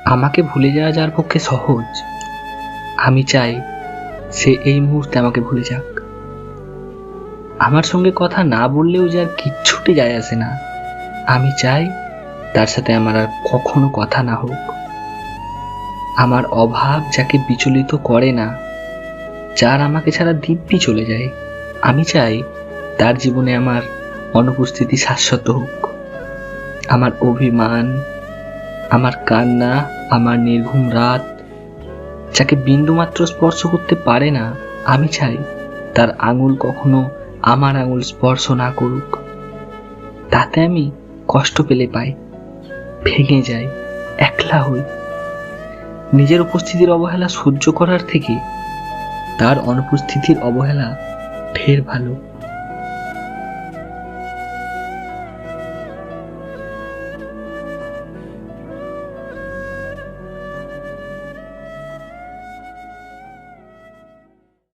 আমাকে ভুলে যাওয়া যার পক্ষে সহজ, আমি চাই সে এই মুহূর্তে আমাকে ভুলে যাক। আমার সঙ্গে কথা না বললেও যার কিচ্ছুটি যায় আসে না, আমি চাই তার সাথে আমার আর কখনো কথা না হোক। আমার অভাব যাকে বিচলিত করে না, যার আমাকে ছাড়া দিব্যি চলে যায়, আমি চাই তার জীবনে আমার অনুপস্থিতি শাশ্বত হোক। আমার অভিমান, আমার কান্না, আমার নির্ঘুম রাত যাকে বিন্দুমাত্র স্পর্শ করতে পারে না, আমি চাই তার আঙুল কখনো আমার আঙুল স্পর্শ না করুক। তাতে আমি কষ্ট পেলে পাই, ভেঙে যাই, একলা হই। নিজের উপস্থিতির অবহেলা সহ্য করার থেকে তার অনুপস্থিতির অবহেলা ঢের ভালো।